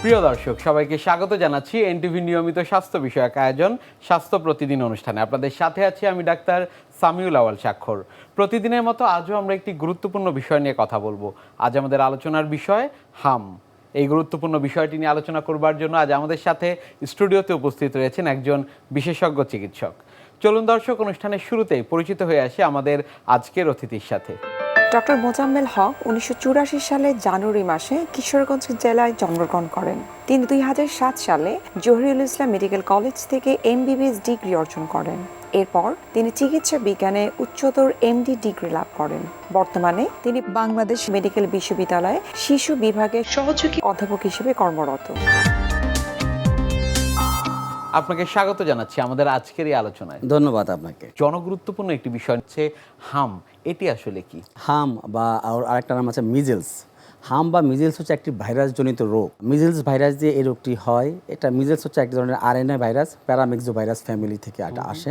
প্রিয় দর্শক সবাইকে স্বাগত জানাচ্ছি এনটিভি নিয়মিত স্বাস্থ্য বিষয়ক আয়োজন স্বাস্থ্য প্রতিদিন অনুষ্ঠানে। আপনাদের সাথে আছি আমি ডাক্তার সামিউল আওয়াল স্বাক্ষর। প্রতিদিনের মতো আজও আমরা একটি গুরুত্বপূর্ণ বিষয় নিয়ে কথা বলবো। আজ আমাদের আলোচনার বিষয় হাম। এই গুরুত্বপূর্ণ বিষয়টি নিয়ে আলোচনা করবার জন্য আজ আমাদের সাথে স্টুডিওতে উপস্থিত রয়েছেন একজন বিশেষজ্ঞ চিকিৎসক। চলুন দর্শক, অনুষ্ঠানের শুরুতেই পরিচিত হয়ে আসি আমাদের আজকের অতিথির সাথে। ডক্টর মোজাম্মেল হক 1984 সালে জানুয়ারি মাসে কিশোরগঞ্জ জেলায় জন্মগ্রহণ করেন। তিনি 2007 সালে জহিরুল ইসলাম মেডিকেল কলেজ থেকে এমবিবিএস ডিগ্রি অর্জন করেন। এরপর তিনি চিকিৎসা বিজ্ঞানে উচ্চতর এমডি ডিগ্রি লাভ করেন। বর্তমানে তিনি বাংলাদেশ মেডিকেল বিশ্ববিদ্যালয়ে শিশু বিভাগের সহযোগী অধ্যাপক হিসেবে কর্মরত। আপনাকে স্বাগত জানাচ্ছি আমাদের আজকের এই আলোচনায়। ধন্যবাদ আপনাকে। জনগুরুত্বপূর্ণ একটি বিষয় হচ্ছে হাম। এটি আসলে কি? হাম বা আরেকটা নাম আছে মিজেলস। হাম বা মিজেলস হচ্ছে একটি ভাইরাসজনিত রোগ। মিজেলস ভাইরাস দিয়ে এই রোগটি হয়। এটা মিজেলস হচ্ছে এক ধরনের RNA virus, paramyxo virus family থেকে এটা আসে।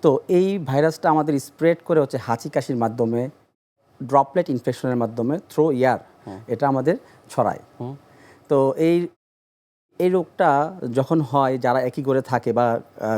তো এই ভাইরাসটা আমাদের স্প্রেড করে হচ্ছে হাঁচি কাশির মাধ্যমে, ড্রপলেট ইনফেকশনের মাধ্যমে, থ্রো এয়ার এটা আমাদের ছড়ায়। তো এই রোগটা যখন হয়, যারা একই করে থাকে বা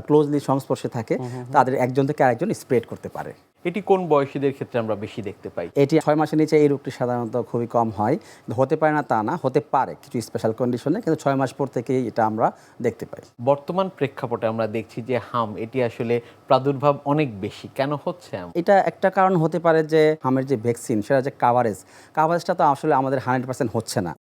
ক্লোজলি সংস্পর্শে থাকে, তাদের একজন থেকে আরেকজন স্প্রেড করতে পারে। এটি কোন বয়সীদের ক্ষেত্রে আমরা বেশি দেখতে পাই? এটি 6 মাসের নিচে এই রোগটি সাধারণত খুবই কম হয়। হতে পারে না তা না, হতে পারে কিছু স্পেশাল কন্ডিশনে, কিন্তু 6 মাস পর থেকেই এটা আমরা দেখতে পাই। বর্তমান প্রেক্ষাপটে আমরা দেখছি যে হাম এটি আসলে প্রাদুর্ভাব অনেক বেশি। কেন হচ্ছে এমন? এটা একটা কারণ হতে পারে যে হামের যে ভ্যাকসিন, সেটা যে কাভারেজটা তো আসলে আমাদের 100% হচ্ছে না।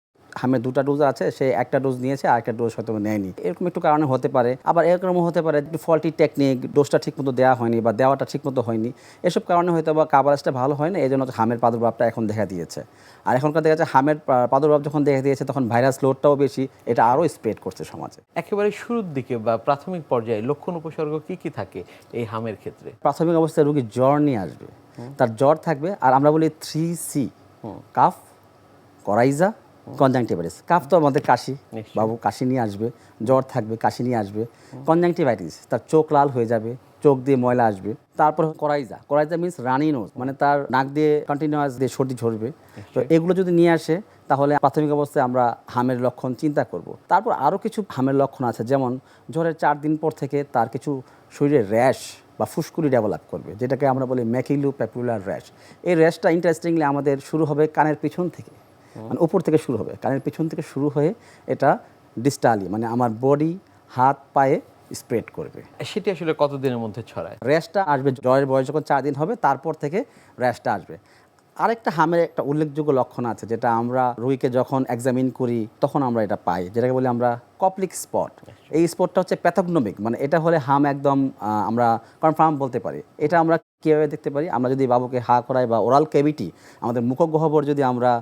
হামের 2টা ডোজ আছে, সে একটা ডোজ নিয়েছে আর একটা ডোজ হয়তো নেয়নি, এরকম একটু কারণে হতে পারে। আবার এরকমও হতে পারে একটু ফল্টি টেকনিক, ডোজটা ঠিকমতো দেওয়া হয়নি বা দেওয়াটা ঠিকমতো হয়নি। এসব কারণে হয়তো বা কাভারেজটা ভালো হয় না, এই জন্য হামের প্রাদুর্ভাবটা এখন দেখা দিয়েছে। আর এখনকার দেখা যাচ্ছে হামের প্রাদুর্ভাব যখন দেখা দিয়েছে, তখন ভাইরাস লোডটাও বেশি, এটা আরও স্প্রেড করছে সমাজে। একেবারে শুরুর দিকে বা প্রাথমিক পর্যায়ে লক্ষণ উপসর্গ কি কি থাকে এই হামের ক্ষেত্রে? প্রাথমিক অবস্থায় রোগী জ্বর নিয়ে আসবে, তার জ্বর থাকবে, আর আমরা বলি 3C, calf, coryza, conjunctivitis. Calf তো আমাদের কাশি, বাবু কাশি নিয়ে আসবে, জ্বর থাকবে, কাশি নিয়ে আসবে। কনজাংটিভাইটিস, তার চোখ লাল হয়ে যাবে, চোখ দিয়ে ময়লা আসবে। তারপর করাইজা মিনস রানি নোজ, মানে তার নাক দিয়ে কন্টিনিউয়াস দিয়ে সর্দি ঝরবে। তো এগুলো যদি নিয়ে আসে, তাহলে প্রাথমিক অবস্থায় আমরা হামের লক্ষণ চিন্তা করব। তারপর আরও কিছু হামের লক্ষণ আছে, যেমন জ্বরের 4 দিন পর থেকে তার কিছু শরীরে র্যাশ বা ফুসকুড়ি ডেভেলপ করবে, যেটাকে আমরা বলি ম্যাকিলোপ্যাপুলার র্যাশ। এই র্যাশটা ইন্টারেস্টিংলি আমাদের শুরু হবে কানের পিছন থেকে, মানে উপর থেকে শুরু হবে, কানের পিছন থেকে শুরু হয়ে এটা ডিস্টালি, মানে আমার বডি, হাত, পায়ে স্প্রেড করবে। সেটি আসলে কতদিনের মধ্যে ছড়ায়? র্যাশটা আসবে জ্বরের বয়স যখন 4 দিন হবে, তারপর থেকে র্যাশটা আসবে। আরেকটা হামের একটা উল্লেখযোগ্য লক্ষণ আছে, যেটা আমরা রোগীকে যখন এক্সামিন করি তখন আমরা এটা পাই, যেটাকে বলি আমরা কপ্লিক স্পট। এই স্পটটা হচ্ছে প্যাথোগনোমিক, মানে এটা হলে হাম একদম আমরা কনফার্ম বলতে পারি। এটা আমরা কীভাবে দেখতে পারি? আমরা যদি বাবুকে হা করাই বা ওরাল ক্যাভিটি, আমাদের মুখগহ্বর যদি আমরা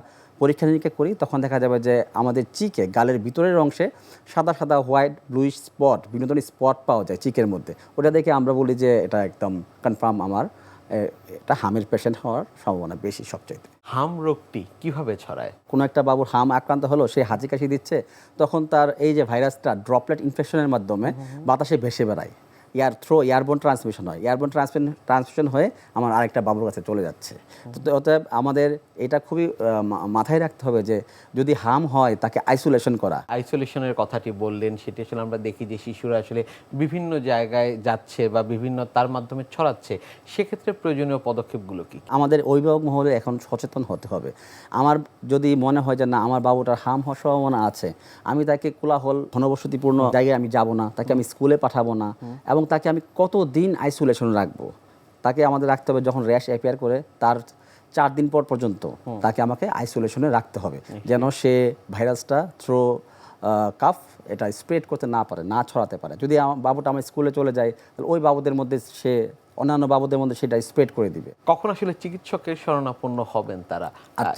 পরীক্ষা নিরীক্ষা করি, তখন দেখা যাবে যে আমাদের চিকে, গালের ভিতরের অংশে সাদা সাদা হোয়াইট ব্লুইশ স্পট, বিভিন্ন ধরনের স্পট পাওয়া যায় চিকের মধ্যে। ওটা দেখে আমরা বলি যে এটা একদম কনফার্ম আমার এটা হামের পেশেন্ট হওয়ার সম্ভাবনা বেশি সবচাইতে। হাম রোগটি কিভাবে ছড়ায়? কোনো একটা বাবুর হাম আক্রান্ত হলো, সে হাঁচি কাশি দিচ্ছে, তখন তার এই যে ভাইরাসটা ড্রপলেট ইনফেকশনের মাধ্যমে বাতাসে ভেসে বেড়ায়, এয়ারবোন ট্রান্সমিশন হয়। এয়ারবোন ট্রান্সমিশন হয়ে আমার আরেকটা বাবুর কাছে চলে যাচ্ছে। তো অতএব আমাদের এটা খুবই মাথায় রাখতে হবে যে যদি হাম হয়, তাকে আইসোলেশন করা। আইসোলেশনের কথাটি বললেন, সেটি আসলে আমরা দেখি যে শিশুরা আসলে বিভিন্ন জায়গায় যাচ্ছে বা বিভিন্ন তার মাধ্যমে ছড়াচ্ছে। সেক্ষেত্রে প্রয়োজনীয় পদক্ষেপগুলো কি? আমাদের অভিভাবক মহলে এখন সচেতন হতে হবে। আমার যদি মনে হয় যে না, আমার বাবুটার হাম হওয়ার সম্ভাবনা আছে, আমি তাকে কোলাহল ঘনবসতিপূর্ণ জায়গায় আমি যাব না, তাকে আমি স্কুলে পাঠাবো না, এবং তাকে আমি কতদিন আইসোলেশন রাখবো, তাকে আমাদের রাখতে হবে। যখন র্যাশ অ্যাপিয়ার করে তার 4 দিন পর পর্যন্ত তাকে আমাকে আইসোলেশনে রাখতে হবে, যেন সে ভাইরাসটা থ্রো কাফ এটা স্প্রেড করতে না পারে, না ছড়াতে পারে। যদি বাবুটা আমার স্কুলে চলে যায়, তাহলে ওই বাবুদের মধ্যে সে অন্যান্য বাবুদের মধ্যে সেটা স্প্রেড করে দিবে। কখন আসলে চিকিৎসকের শরণাপন্ন হবেন তারা?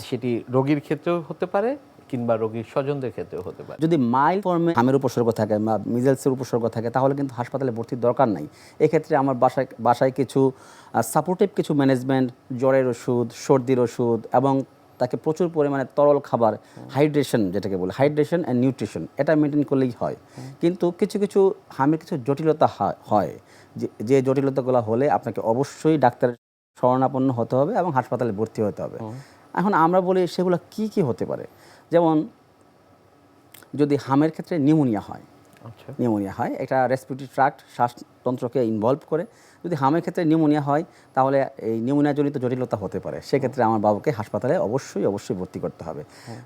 সেটি রোগীর ক্ষেত্রেও হতে পারে কিংবা রোগীর স্বজনদের ক্ষেত্রেও হতে পারে। যদি মাইল্ড ফর্মে হামের উপসর্গ থাকে বা মিজেলসের উপসর্গ থাকে, তাহলে কিন্তু হাসপাতালে ভর্তির দরকার নাই। এক্ষেত্রে আমার বাসায় কিছু সাপোর্টিভ কিছু ম্যানেজমেন্ট, জ্বরের ওষুধ, সর্দির ওষুধ, এবং তাকে প্রচুর পরিমাণে তরল খাবার, হাইড্রেশন, যেটাকে বলে হাইড্রেশন অ্যান্ড নিউট্রিশন, এটা মেনটেন করলেই হয়। কিন্তু কিছু কিছু হামের কিছু জটিলতা হয়, যে জটিলতাগুলো হলে আপনাকে অবশ্যই ডাক্তারের শরণাপন্ন হতে হবে এবং হাসপাতালে ভর্তি হতে হবে। এখন আমরা বলি সেগুলো কি কি হতে পারে, যেমন যদি হামের ক্ষেত্রে নিউমোনিয়া হয়, আচ্ছা, নিউমোনিয়া হয়, এটা রেসপিরেটরি ট্র্যাক্ট শ্বাসতন্ত্রকে ইনভলভ করে। যদি হামের ক্ষেত্রে নিউমোনিয়া হয় তাহলে এই নিউমোনিয়াজনিত জটিলতা হতে পারে, সেক্ষেত্রে আমার বাবুকে হাসপাতালে অবশ্যই ভর্তি করতে হবে।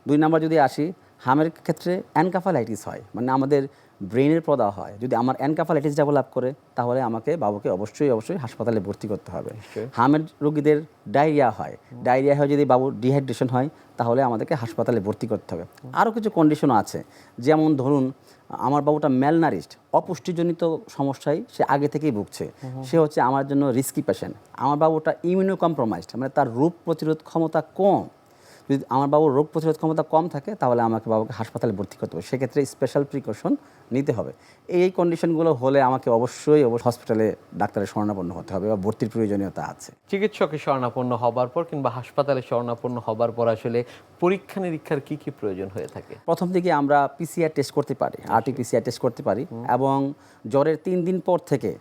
2 নম্বর যদি আসি, হামের ক্ষেত্রে এনকাফালাইটিস হয়, মানে আমাদের ব্রেনের প্রদাহ হয়, যদি আমার এনকাফালাইটিস ডেভেলপ করে তাহলে আমাকে বাবুকে অবশ্যই হাসপাতালে ভর্তি করতে হবে। নিশ্চয়ই। হামের রোগীদের ডায়রিয়া হয়, ডায়রিয়া হয় যদি বাবুর ডিহাইড্রেশন হয় তাহলে আমাদেরকে হাসপাতালে ভর্তি করতে হবে। আরও কিছু কন্ডিশনও আছে, যেমন ধরুন আমার বাবুটা ম্যালনারিস্ট, অপুষ্টিজনিত সমস্যায় সে আগে থেকেই ভুগছে, সে হচ্ছে আমার জন্য রিস্কি পেশেন্ট। আমার বাবুটা ইমিউনো কম্প্রোমাইজড, মানে তার রোগ প্রতিরোধ ক্ষমতা কম। যদি আমার বাবুর রোগ প্রতিরোধ ক্ষমতা কম থাকে তাহলে আমাকে বাবুকে হাসপাতালে ভর্তি করতে হবে, সেক্ষেত্রে স্পেশাল প্রিকশন নিতে হবে। এই কন্ডিশনগুলো হলে আমাকে অবশ্যই হসপিটালে ডাক্তারের শরণাপন্ন হতে হবে বা ভর্তির প্রয়োজনীয়তা আছে। চিকিৎসকের শরণাপন্ন হবার পর কিংবা হাসপাতালে শরণাপন্ন হবার পর আসলে পরীক্ষা নিরীক্ষার কি প্রয়োজন হয়ে থাকে? প্রথম দিকে আমরা পিসিআর টেস্ট করতে পারি, আরটি-পিসিআর টেস্ট করতে পারি, এবং জ্বরের 3 দিন পর থেকে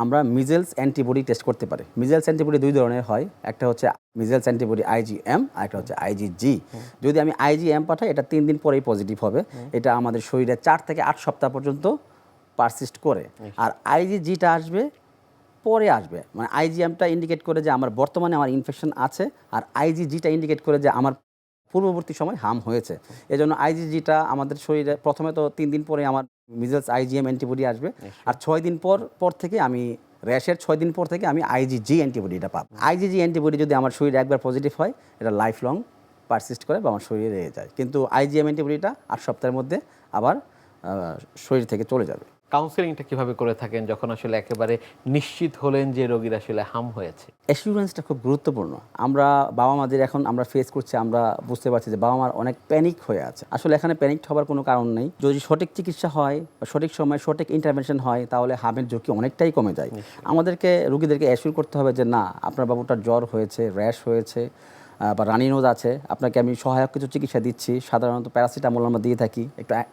আমরা মিজেলস অ্যান্টিবডি টেস্ট করতে পারি। মিজেলস অ্যান্টিবডি 2 ধরনের হয়, একটা হচ্ছে মিজেলস অ্যান্টিবডি আইজিএম আর একটা হচ্ছে আইজিজি। যদি আমি আইজিএম পাঠাই এটা 3 দিন পরেই পজিটিভ হবে, এটা আমাদের শরীরে 4 থেকে 8 সপ্তাহ পর্যন্ত পারসিস্ট করে। আর আইজিজিটা আসবে পরে আসবে, মানে আইজিএমটা ইন্ডিকেট করে যে আমার বর্তমানে আমার ইনফেকশন আছে, আর আইজিজিটা ইন্ডিকেট করে যে আমার পূর্ববর্তী সময় হাম হয়েছে। এজন্য আইজিজিটা আমাদের শরীরে প্রথমে তো 3 দিন পরে আমার মিজেলস আইজিএম অ্যান্টিবডি আসবে, আর 6 দিন পর থেকে আমি র্যাশের 6 দিন পর থেকে আমি আইজিজি অ্যান্টিবডিটা পাবো। আইজিজি অ্যান্টিবডি যদি আমার শরীরে একবার পজিটিভ হয় এটা লাইফ লং পারসিস্ট করে বা আমার শরীরে রয়ে যায়, কিন্তু আইজিএম অ্যান্টিবডিটা 8 সপ্তাহের মধ্যে আবার শরীর থেকে চলে যাবে। কাউন্সেলিংটা কিভাবে করে থাকেন যখন আসলে একেবারে নিশ্চিত হলেন যে রোগীর আসলে হাম হয়েছে? অ্যাসিউরেন্সটা খুব গুরুত্বপূর্ণ। আমরা বাবা মাদের এখন আমরা ফেস করছি, আমরা বুঝতে পারছি যে বাবা মার অনেক প্যানিক হয়ে আছে। আসলে এখানে প্যানিক হবার কোনো কারণ নেই। যদি সঠিক চিকিৎসা হয় বা সঠিক সময় সঠিক ইন্টারভেনশন হয় তাহলে হামের ঝুঁকি অনেকটাই কমে যায়। আমাদেরকে রোগীদেরকে অ্যাসিউর করতে হবে যে না, আপনার বাবুটার জ্বর হয়েছে, র্যাশ হয়েছে বা রানি নোজ আছে, আপনাকে আমি সহায়ক কিছু চিকিৎসা দিচ্ছি, সাধারণত প্যারাসিটামল আমরা দিয়ে থাকি,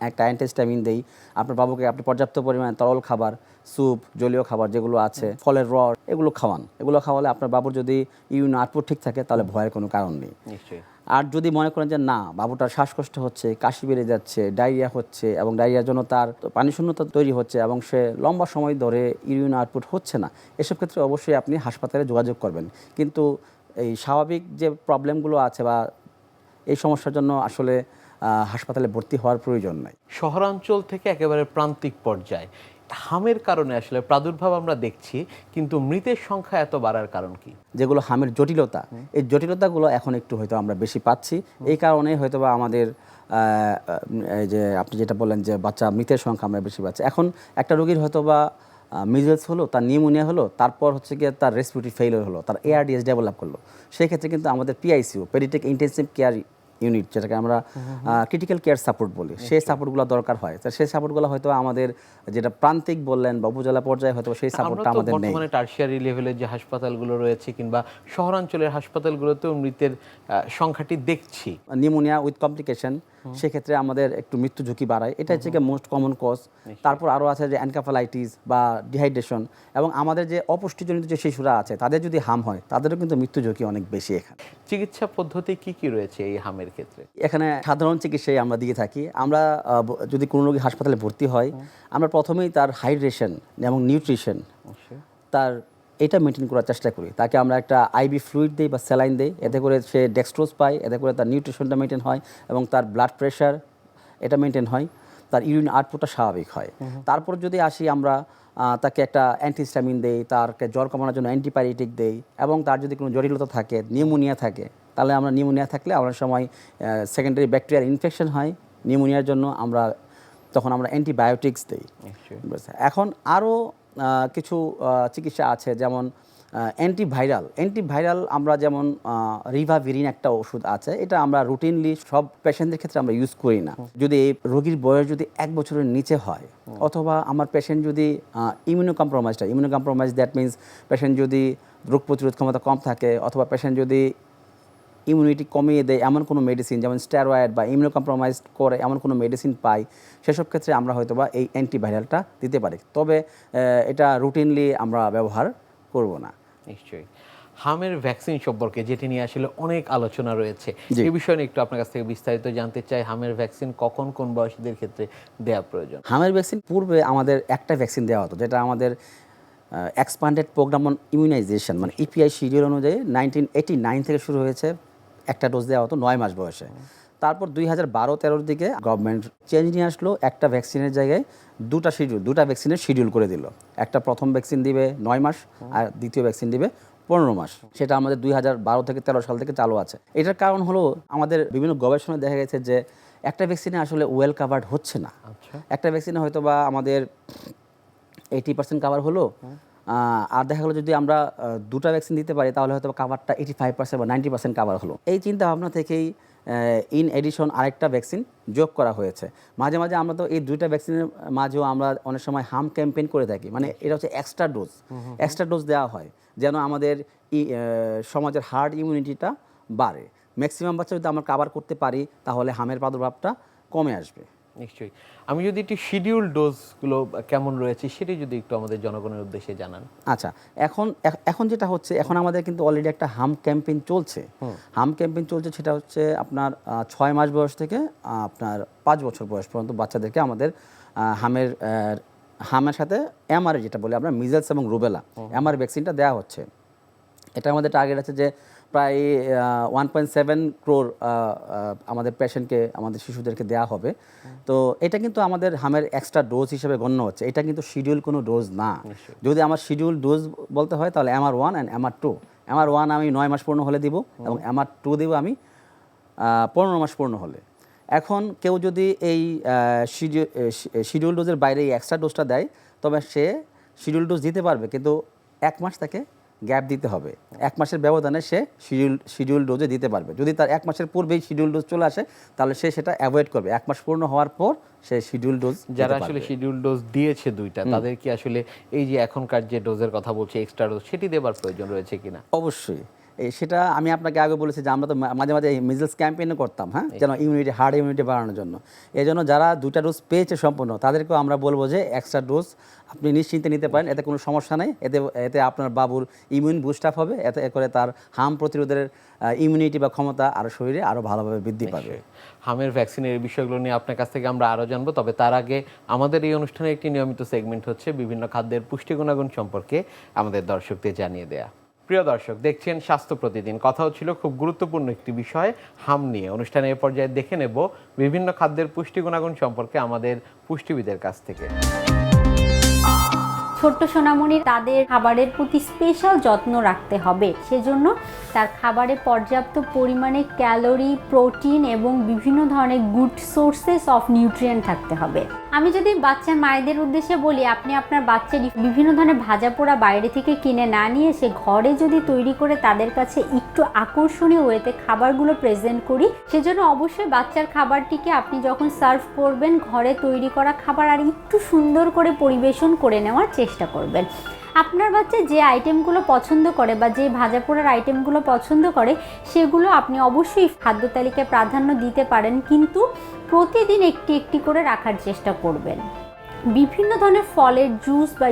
একটা অ্যান্টিহিস্টামিন দেই। আপনার বাবুকে আপনি পর্যাপ্ত পরিমাণে তরল খাবার, স্যুপ, জলীয় খাবার যেগুলো আছে, ফলের রস, এগুলো খাওয়ান। এগুলো খাওয়ালে আপনার বাবুর যদি ইমিউন আউটপুট ঠিক থাকে তাহলে ভয়ের কোনো কারণ নেই। নিশ্চয়ই। আর যদি মনে করেন যে না, বাবুটার শ্বাসকষ্ট হচ্ছে, কাশি বেড়ে যাচ্ছে, ডায়রিয়া হচ্ছে এবং ডায়রিয়ার জন্য তার পানিশূন্যতা তৈরি হচ্ছে এবং সে লম্বা সময় ধরে ইউরিন আউটপুট হচ্ছে না, এসব ক্ষেত্রে অবশ্যই আপনি হাসপাতালে যোগাযোগ করবেন। কিন্তু এই স্বাভাবিক যে প্রবলেমগুলো আছে বা এই সমস্যার জন্য আসলে হাসপাতালে ভর্তি হওয়ার প্রয়োজন নাই। শহরাঞ্চল থেকে একেবারে প্রান্তিক পর্যায়ে হামের কারণে আসলে প্রাদুর্ভাব আমরা দেখছি, কিন্তু মৃতের সংখ্যা এত বাড়ার কারণ কি? যেগুলো হামের জটিলতা, এই জটিলতাগুলো এখন একটু হয়তো আমরা বেশি পাচ্ছি। এই কারণে হয়তো বা আমাদের এই যে আপনি যেটা বললেন যে বাচ্চা মৃতের সংখ্যা আমরা বেশি পাচ্ছি। এখন একটা রোগীর হয়তো বা মিজেলস হলো, তার নিউমোনিয়া হলো, তারপর হচ্ছে গিয়ে তার রেসপিরেটরি ফেইলিওর হলো, তার এআরডিএস ডেভেলপ করলো, সেক্ষেত্রে কিন্তু আমাদের PICU, paediatric intensive care unit, যেটাকে আমরা ক্রিটিক্যাল কেয়ার সাপোর্ট বলি, সেই সাপোর্টগুলো দরকার হয়। তো সেই সাপোর্টগুলো হয়তো আমাদের যেটা প্রান্তিক বললেন বা উপজেলা পর্যায়ে হয়তো সেই সাপোর্টটা আমাদের নেই। বর্তমানে টারশিয়ারি লেভেলের যে হাসপাতালগুলো রয়েছে কিংবা শহরাঞ্চলের হাসপাতালগুলোতেও মৃতের সংখ্যাটি দেখছি। নিউমোনিয়া উইথ কমপ্লিকেশন, সেক্ষেত্রে আমাদের একটু মৃত্যু ঝুঁকি বাড়ায়, এটা হচ্ছে মোস্ট কমন কজ। তারপর আরও আছে যে এনকাফালাইটিস বা ডিহাইড্রেশন, এবং আমাদের যে অপুষ্টিজনিত যে শিশুরা আছে তাদের যদি হাম হয় তাদেরও কিন্তু মৃত্যু ঝুঁকি অনেক বেশি। এখানে চিকিৎসা পদ্ধতি কি রয়েছে এই হামের ক্ষেত্রে? এখানে সাধারণ চিকিৎসাই আমরা দিয়ে থাকি। আমরা যদি কোনো রোগী হাসপাতালে ভর্তি হয়, আমরা প্রথমেই তার হাইড্রেশন এবং নিউট্রিশন তার এটা মেনটেন করার চেষ্টা করি। তাকে আমরা একটা আইভি ফ্লুইড দিই বা স্যালাইন দিই, এতে করে সে ডেক্সট্রোজ পায়, এতে করে তার নিউট্রিশনটা মেনটেন হয় এবং তার ব্লাড প্রেশার এটা মেনটেন হয়, তার ইউরিন আউটপুটটা স্বাভাবিক হয়। তারপর যদি আসি আমরা তাকে একটা অ্যান্টিহিস্টামিন দেই, তারকে জ্বর কমানোর জন্য অ্যান্টিবায়োটিক দেই, এবং তার যদি কোনো জটিলতা থাকে, নিউমোনিয়া থাকে, তাহলে আমরা নিউমোনিয়া থাকলে অনেক সময় সেকেন্ডারি ব্যাকটেরিয়াল ইনফেকশন হয় নিউমোনিয়ার জন্য, তখন আমরা অ্যান্টিবায়োটিক্স দিই। এখন আরও কিছু চিকিৎসা আছে, যেমন অ্যান্টিভাইরাল আমরা যেমন রিভাভিরিন একটা ওষুধ আছে, এটা আমরা রুটিনলি সব পেশেন্টদের ক্ষেত্রে আমরা ইউজ করি না। যদি এই রোগীর বয়স যদি 1 বছরের নিচে হয়, অথবা আমার পেশেন্ট যদি immuno compromise that means patient যদি রোগ প্রতিরোধ ক্ষমতা কম থাকে, অথবা পেশেন্ট যদি ইমিউনিটি কমিয়ে দেয় এমন কোনো মেডিসিন, যেমন স্টেরয়েড বা ইমিউনো কম্প্রোমাইজ করে এমন কোনো মেডিসিন পাই, সেসব ক্ষেত্রে আমরা হয়তোবা এই অ্যান্টিভাইরালটা দিতে পারি। তবে এটা রুটিনলি আমরা ব্যবহার করব না। নিশ্চয়ই। হামের ভ্যাকসিন সম্পর্কে, যেটি নিয়ে আসলে অনেক আলোচনা রয়েছে, জি। এই বিষয়ে নিয়ে একটু আপনার কাছ থেকে বিস্তারিত জানতে চাই। হামের ভ্যাকসিন কখন কোন বয়সীদের ক্ষেত্রে দেওয়া প্রয়োজন? হামের ভ্যাকসিন পূর্বে আমাদের একটা ভ্যাকসিন দেওয়া হতো, যেটা আমাদের এক্সপান্ডেড প্রোগ্রাম অন ইমিউনাইজেশন মানে ইপিআই শিডিউল অনুযায়ী 1989 থেকে শুরু হয়েছে। একটা ডোজ দেওয়া হতো 9 মাস বয়সে। তারপর 2012-13 দিকে গভর্নমেন্ট চেঞ্জ নিয়ে আসলো, একটা ভ্যাকসিনের জায়গায় দুটা ভ্যাকসিনের শিডিউল করে দিল। একটা প্রথম ভ্যাকসিন দিবে 9 মাস আর দ্বিতীয় ভ্যাকসিন দিবে 15 মাস। সেটা আমাদের 2012 থেকে 13 সাল থেকে চালু আছে। এটার কারণ হলো আমাদের বিভিন্ন গবেষণায় দেখা গেছে যে একটা ভ্যাকসিনে আসলে ওয়েল কাভার্ড হচ্ছে না। আচ্ছা। একটা ভ্যাকসিনে হয়তো বা আমাদের 80% কাভার হলো, আর দেখা গেলো যদি আমরা দুটা ভ্যাকসিন দিতে পারি তাহলে হয়তো কাভারটা 85% বা 90% কাভার হলো। এই চিন্তা ভাবনা থেকেই ইন এডিশন আরেকটা ভ্যাকসিন যোগ করা হয়েছে। মাঝে মাঝে আমরা তো এই দুইটা ভ্যাকসিনের মাঝেও আমরা অনেক সময় হাম ক্যাম্পেইন করে থাকি, মানে এটা হচ্ছে এক্সট্রা ডোজ দেওয়া হয় যেন আমাদের সমাজের হার্ড ইমিউনিটিটা বাড়ে। ম্যাক্সিমাম বাচ্চা যদি আমরা কাভার করতে পারি তাহলে হামের প্রাদুর্ভাবটা কমে আসবে। নিশ্চয়ই। আমি যদি একটু শিডিউল ডোজগুলো কেমন রয়েছে সেটি যদি একটু আমাদের জনগণের উদ্দেশ্যে জানান। আচ্ছা, এখন যেটা হচ্ছে, এখন আমাদের কিন্তু অলরেডি একটা হাম ক্যাম্পেইন চলছে। সেটা হচ্ছে আপনার 6 মাস বয়স থেকে আপনার 5 বছর বয়স পর্যন্ত বাচ্চাদেরকে আমাদের হামের সাথে এমআর যেটা বলে আমরা মিজেলস এবং রুবেলা এমআর ভ্যাকসিনটা দেওয়া হচ্ছে। এটা আমাদের টার্গেট আছে যে প্রায় 1.7 crore আমাদের পেশেন্টকে, আমাদের শিশুদেরকে দেওয়া হবে। তো এটা কিন্তু আমাদের হামের এক্সট্রা ডোজ হিসেবে গণ্য হচ্ছে। এটা কিন্তু শিডিউল কোনো ডোজ না। যদি আমার শিডিউল ডোজ বলতে হয় তাহলে MR1 অ্যান্ড MR2। MR1 আমি 9 মাস পূর্ণ হলে দিব এবং MR2 দিব আমি 15 মাস পূর্ণ হলে। এখন কেউ যদি এই শিডিউল ডোজের বাইরে এই এক্সট্রা ডোজটা দেয় তবে সে শিডিউল ডোজ দিতে পারবে, কিন্তু 1 মাস তাকে গ্যাপ দিতে হবে। 1 মাসের ব্যবধানে সে শিডিউল ডোজে দিতে পারবে। যদি তার 1 মাসের পূর্বেই শিডিউল ডোজ চলে আসে তাহলে সে সেটা অ্যাভয়েড করবে। 1 মাস পূর্ণ হওয়ার পর সে শিডিউল ডোজ যারা আসলে শিডিউল ডোজ দিয়েছে দুইটা, তাদের কি আসলে এই যে এখনকার যে ডোজের কথা বলছি এক্সট্রা ডোজ, সেটি দেবার প্রয়োজন রয়েছে কিনা? অবশ্যই। সেটা আমি আপনাকে আগে বলেছি যে আমরা তো মাঝে মাঝে মিজেলস ক্যাম্পেইনও করতাম, হ্যাঁ, যেন হার্ড ইমিউনিটি বাড়ানোর জন্য। এই জন্য যারা দুটা ডোজ পেয়েছে সম্পূর্ণ তাদেরকেও আমরা বলবো যে এক্সট্রা ডোজ আপনি নিশ্চিন্তে নিতে পারেন, এতে কোনো সমস্যা নেই। এতে আপনার বাবুর ইমিউন বুস্ট আপ হবে, এতে করে তার হাম প্রতিরোধের ইমিউনিটি বা ক্ষমতা আরও শরীরে আরও ভালোভাবে বৃদ্ধি পাবে। হামের ভ্যাকসিনের বিষয়গুলো নিয়ে আপনার কাছ থেকে আমরা আরও জানবো, তবে তার আগে আমাদের এই অনুষ্ঠানে একটি নিয়মিত সেগমেন্ট হচ্ছে বিভিন্ন খাদ্যের পুষ্টি গুণাগুণ সম্পর্কে আমাদের দর্শকদের জানিয়ে দেয়া। প্রিয় দর্শক, দেখছেন স্বাস্থ্য প্রতিদিন। কথা হচ্ছিল খুব গুরুত্বপূর্ণ একটি বিষয়, হাম নিয়ে। অনুষ্ঠানে এ পর্যায়ে দেখে নেব বিভিন্ন খাদ্যের পুষ্টি গুণাগুণ সম্পর্কে আমাদের পুষ্টিবিদের কাছ থেকে। ছোট্ট সোনামণি তাদের খাবারের প্রতি স্পেশাল যত্ন রাখতে হবে। সেজন্য তার খাবারে পর্যাপ্ত পরিমাণে ক্যালোরি, প্রোটিন এবং বিভিন্ন ধরনের গুড সোর্সেস অফ নিউট্রিয়েন্ট থাকতে হবে। আমি যদি বাচ্চার মায়েদের উদ্দেশ্যে বলি, আপনি আপনার বাচ্চার বিভিন্ন ধরনের ভাজা পোড়া বাইরে থেকে কিনে না নিয়ে এসে ঘরে যদি তৈরি করে তাদের কাছে একটু আকর্ষণীয় ওয়েতে খাবারগুলো প্রেজেন্ট করি, সেজন্য অবশ্যই বাচ্চার খাবারটিকে আপনি যখন সার্ভ করবেন ঘরে তৈরি করা খাবার আর একটু সুন্দর করে পরিবেশন করে নেওয়ার চেষ্টা করবেন। আপনার বাচ্চা যে আইটেমগুলো পছন্দ করে বা যে ভাজা পোড়ার আইটেমগুলো পছন্দ করে সেগুলো আপনি অবশ্যই খাদ্য তালিকায় প্রাধান্য দিতে পারেন, কিন্তু প্রতিদিন একটি একটি করে রাখার চেষ্টা করবেন। বিভিন্ন ধরনের ফলের জুস বা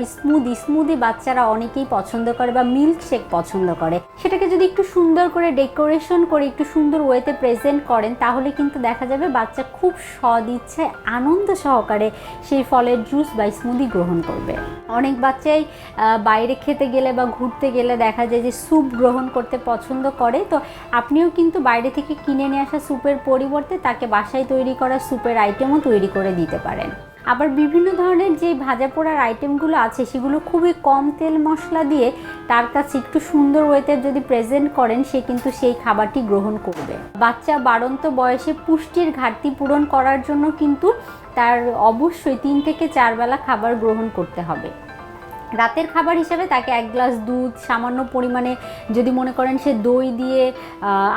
স্মুদি বাচ্চারা অনেকেই পছন্দ করে বা মিল্ক শেক পছন্দ করে। সেটাকে যদি একটু সুন্দর করে ডেকোরেশন করে একটু সুন্দর ওয়েতে প্রেজেন্ট করেন তাহলে কিন্তু দেখা যাবে বাচ্চা খুব সদিচ্ছায় আনন্দ সহকারে সেই ফলের জুস বা স্মুদি গ্রহণ করবে। অনেক বাচ্চাই বাইরে খেতে গেলে বা ঘুরতে গেলে দেখা যায় যে স্যুপ গ্রহণ করতে পছন্দ করে। তো আপনিও কিন্তু বাইরে থেকে কিনে নিয়ে আসা স্যুপের পরিবর্তে তাকে বাসায় তৈরি করা স্যুপের আইটেমও তৈরি করে দিতে পারেন। আবার বিভিন্ন ধরনের যে ভাজা পোড়ার আইটেমগুলো আছে সেগুলো খুবই কম তেল মশলা দিয়ে তার কাছে একটু সুন্দর ওয়েতে যদি প্রেজেন্ট করেন সে কিন্তু সেই খাবারটি গ্রহণ করবে। বাচ্চা বাড়ন্ত বয়সে পুষ্টির ঘাটতি পূরণ করার জন্য কিন্তু তার অবশ্যই 3 থেকে 4 বেলা খাবার গ্রহণ করতে হবে। রাতের খাবার হিসেবে তাকে 1 গ্লাস দুধ, সামান্য পরিমাণে যদি মনে করেন সে দই দিয়ে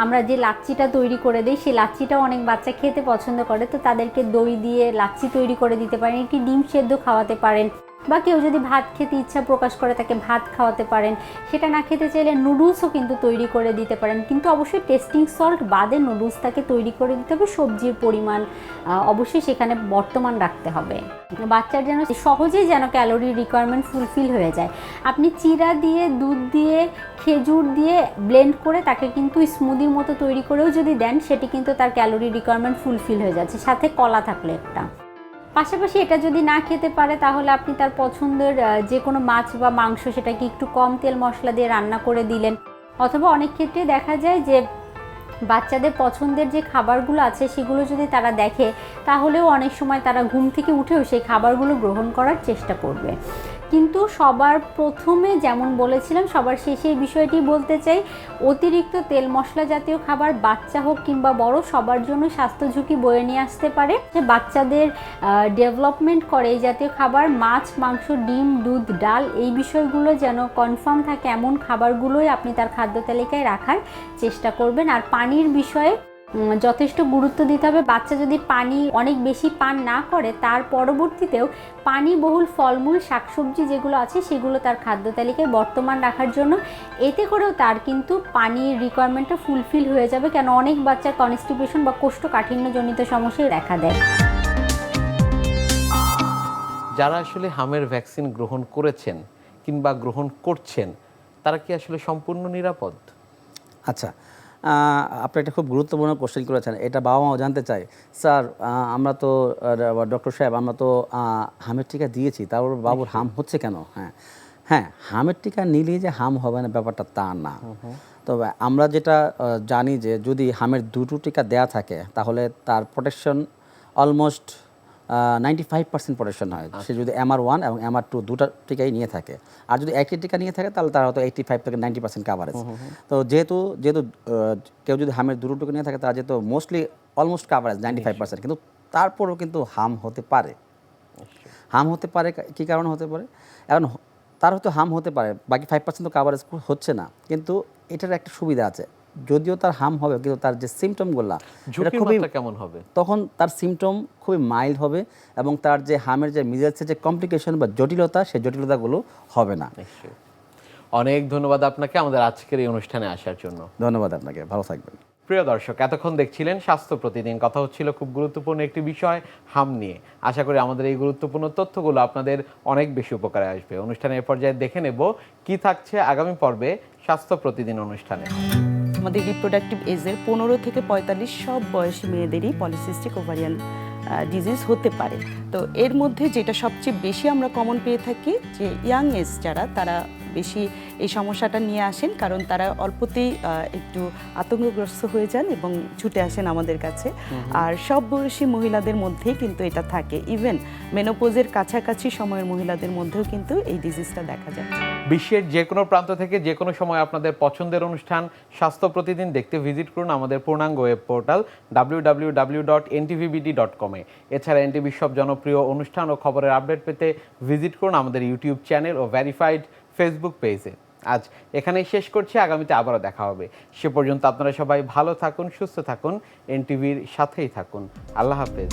আমরা যে লাচ্ছিটা তৈরি করে দিই সেই লাচ্ছিটাও অনেক বাচ্চা খেতে পছন্দ করে, তো তাদেরকে দই দিয়ে লাচ্ছি তৈরি করে দিতে পারেন। একটি ডিম সেদ্ধ খাওয়াতে পারেন। বা কেউ যদি ভাত খেতে ইচ্ছা প্রকাশ করে তাকে ভাত খাওয়াতে পারেন। সেটা না খেতে চাইলে নুডলসও কিন্তু তৈরি করে দিতে পারেন, কিন্তু অবশ্যই টেস্টিং সল্ট বাদে নুডলস তাকে তৈরি করে দিতে হবে। সবজির পরিমাণ অবশ্যই সেখানে বর্তমান রাখতে হবে। বাচ্চার যেন সহজেই যেন ক্যালোরি রিকোয়ারমেন্ট ফুলফিল হয়ে যায়। আপনি চিরা দিয়ে, দুধ দিয়ে, খেজুর দিয়ে ব্লেন্ড করে তাকে কিন্তু স্মুদির মতো তৈরি করেও যদি দেন, সেটি কিন্তু তার ক্যালোরি রিকোয়ারমেন্ট ফুলফিল হয়ে যাচ্ছে, সাথে কলা থাকলে একটা। পাশাপাশি এটা যদি না খেতে পারে তাহলে আপনি তার পছন্দের যে কোনো মাছ বা মাংস সেটাকে একটু কম তেল মশলা দিয়ে রান্না করে দিলেন। অথবা অনেক ক্ষেত্রে দেখা যায় যে বাচ্চাদের পছন্দের যে খাবারগুলো আছে সেগুলো যদি তারা দেখে, তাহলেও অনেক সময় তারা ঘুম থেকে উঠেও সেই খাবারগুলো গ্রহণ করার চেষ্টা করবে। কিন্তু সবার প্রথমে যেমন বলেছিলাম, সবার শেষে এই বিষয়টি বলতে চাই, অতিরিক্ত তেল মশলা জাতীয় খাবার বাচ্চা হোক কিংবা বড় সবার জন্য স্বাস্থ্য ঝুঁকি বয়ে নিয়ে আসতে পারে। যে বাচ্চাদের ডেভেলপমেন্ট করে এই জাতীয় খাবার, মাছ, মাংস, ডিম, দুধ, ডাল, এই বিষয়গুলো যেন কনফার্ম থাকে এমন খাবারগুলোই আপনি তার খাদ্য তালিকায় রাখার চেষ্টা করবেন। আর পানির বিষয়ে যথেষ্ট গুরুত্ব দিতে হবে। বাচ্চা যদি পানি অনেক বেশি পান না করে, তার পরবর্তীতেও পানি বহুল ফলমূল, শাকসবজি যেগুলো আছে সেগুলো তার খাদ্য তালিকায় বর্তমান রাখার জন্য, এতে করেও তার কিন্তু পানির রিকোয়ারমেন্টটা ফুলফিল হয়ে যাবে। কেন অনেক বাচ্চার কনস্টিপেশন বা কোষ্ঠকাঠিন্যজনিত সমস্যায় দেখা দেয়। যারা আসলে হামের ভ্যাকসিন গ্রহণ করেছেন কিংবা গ্রহণ করছেন, তারা কি আসলে সম্পূর্ণ নিরাপদ? আচ্ছা, আপনি একটা খুব গুরুত্বপূর্ণ কোশ্চেন করেছেন। এটা বাবা মাও জানতে চায়। স্যার, আমরা তো ডক্টর সাহেব, আমরা তো হামের টিকা দিয়েছি, তারপর বাবুর হাম হচ্ছে কেন? হ্যাঁ, হামের টিকা নিলেই যে হাম হবে না ব্যাপারটা তা না। তবে আমরা যেটা জানি যে যদি হামের দুটো টিকা দেয়া থাকে তাহলে তার প্রোটেকশন অলমোস্ট 95% প্রোটেকশন হয়, সে যদি MR1 এবং MR2 দুটা টিকাই নিয়ে থাকে। আর যদি একটি টিকা নিয়ে থাকে তাহলে তার হয়তো 85 থেকে 90% কাভারেজ। তো যেহেতু কেউ যদি হামের দুটো টিকা নিয়ে থাকে তার যেহেতু মোস্টলি অলমোস্ট কাভারেজ 95%, কিন্তু তারপরেও কিন্তু হাম হতে পারে। হাম হতে পারে কী কারণে হতে পারে? এখন তার হয়তো হাম হতে পারে, বাকি 5% তো কাভারেজ হচ্ছে না। কিন্তু এটার একটা সুবিধা আছে, যদিও তার হাম হবে কিন্তু তার যে সিমটমগুলো ঝুঁকির মাত্রা কেমন হবে? তখন তার সিমটম খুবই মাইল্ড হবে এবং তার যে হামের যে মিজাজের যে কমপ্লিকেশন বা জটিলতা, সেই জটিলতাগুলো হবে না। নিশ্চয়ই। অনেক ধন্যবাদ আপনাকে আমাদের আজকের এই অনুষ্ঠানে আসার জন্য। ধন্যবাদ আপনাকে, ভালো থাকবেন। প্রিয় দর্শক, এতক্ষণ দেখছিলেন স্বাস্থ্য প্রতিদিন। কথা হচ্ছিল খুব গুরুত্বপূর্ণ একটি বিষয়, হাম নিয়ে। আশা করি আমাদের এই গুরুত্বপূর্ণ তথ্যগুলো আপনাদের অনেক বেশি উপকারে আসবে। অনুষ্ঠানের পর্যায়ে দেখে নেব কি থাকছে আগামী পর্বে স্বাস্থ্য প্রতিদিন অনুষ্ঠানে। আমাদের রিপ্রোডাক্টিভ এজের 15 থেকে 45 সব বয়সী মেয়েদেরই পলিসিস্টিক ওভারিয়ান ডিজিজ হতে পারে। তো এর মধ্যে যেটা সবচেয়ে বেশি আমরা কমন পেয়ে থাকি, যে ইয়াং এজ যারা, তারা বেশি এই সমস্যাটা নিয়ে আসেন, কারণ তারা অল্পতেই একটু আতঙ্কগ্রস্ত হয়ে যান এবং ছুটে আসেন আমাদের কাছে। আর সব বয়সী মহিলাদের মধ্যেই কিন্তু এটা থাকে, ইভেন মেনোপোজের কাছাকাছি সময়ের মহিলাদের মধ্যেও কিন্তু এই ডিজিজটা দেখা যায়। বিশ্বের যে কোনো প্রান্ত থেকে যে কোনো সময় আপনাদের পছন্দের অনুষ্ঠান স্বাস্থ্য প্রতিদিন দেখতে ভিজিট করুন আমাদের পূর্ণাঙ্গ ওয়েব পোর্টাল www.ntvbd.com এ। এছাড়া এনটিভির সব জনপ্রিয় অনুষ্ঠান ও খবরের আপডেট পেতে ভিজিট করুন আমাদের ইউটিউব চ্যানেল ও ভেরিফাইড ফেসবুক পেজে। আজ এখানেই শেষ করছি, আগামীতে আবারও দেখা হবে। সে পর্যন্ত আপনারা সবাই ভালো থাকুন, সুস্থ থাকুন, এনটিভির সাথেই থাকুন। আল্লাহ হাফেজ।